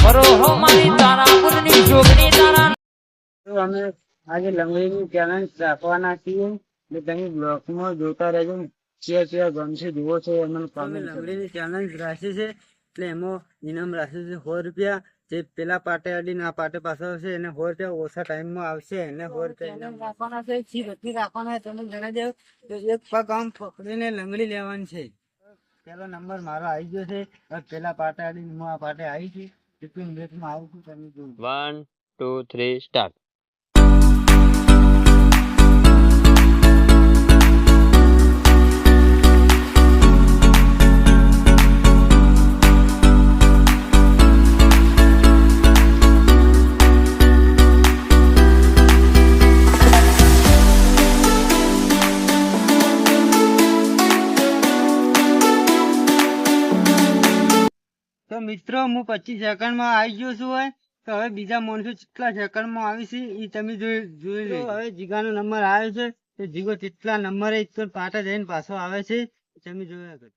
બરોહો મારી તારા બુધની જોગની તારા તો અમે આજે લંગડીની ચેલેન્જ રાખવાના છીએ એટલે તમે બ્લોગમાં જોતા રહેજો ક્યાં ગમશે જુઓ છો એમને કોમેન્ટ લંગડીની ચેલેન્જ રાખી છે એટલે એમાં ઇનામ રાખ્યું છે 100 રૂપિયા જે પેલા પાટે અડીને આ પાટે પાછળ આવશે એને 100 રૂપિયા ઓછા ટાઈમમાં આવશે એને 100 રૂપિયા ઇનામ રાખવાના છે બધી રાખવાના તમે જણાવી દેવ તો એક પગ આમ પકડીને લંગડી લેવાની છે પેલો નંબર મારો આવી ગયો છે પેલા પાટે અડીને હું આ પાટે આવી છું કેટલી મિનિટમાં આવું છું તમે જોજો 1 2 3 સ્ટાર્ટ. તો મિત્રો હું 25 સેકન્ડમાં આવી ગયો છું હોય તો હવે બીજા માણસો કેટલા સેકન્ડમાં આવી છે એ તમે જોઈ લો હવે જીગાનો નંબર આવ્યો છે તો જીગો કેટલા નંબરે પાટા જઈને પાછો આવે છે તમે જોયા કરો.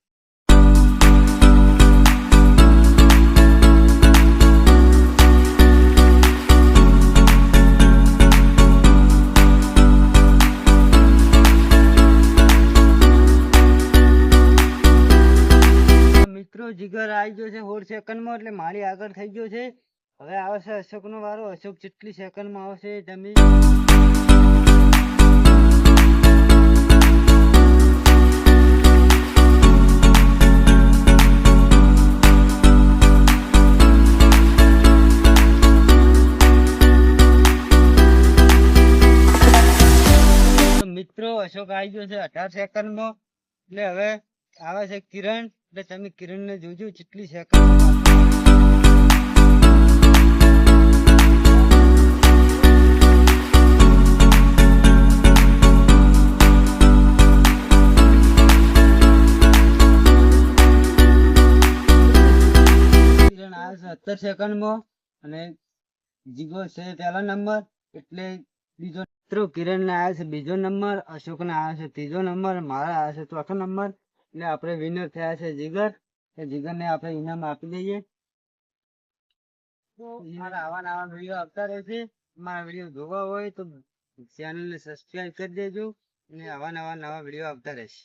મિત્રો જીગર આવી ગયો છે 16 સેકન્ડમાં એટલે મારી આગળ થઈ ગયો છે હવે આવે છે અશોકનો વારો અશોક કેટલી સેકન્ડમાં આવશે તમે મિત્રો અશોક આવી ગયો છે 18 સેકન્ડમાં એટલે હવે આવે છે કિરણ એટલે તમે કિરણને જોજો કેટલી સેકન્ડ કિરણ આવે છે 17 સેકન્ડમાં અને જીગો છે પહેલો નંબર એટલે બીજો મિત્રો કિરણ ને આવે છે બીજો નંબર અશોક ને આવે છે ત્રીજો નંબર મારા આવે છે ચોથો નંબર એટલે આપણે વિનર થયા છે જીગર એ જીગર ને આપણે ઇનામ આપી દઈએ તો મારા આવા નવા વિડીયો આવતા રહેશે મારા વિડીયો જોવા હોય તો ચેનલ ને સબસ્ક્રાઇબ કરી દેજો અને આવા નવા વિડીયો આવતા રહેશે.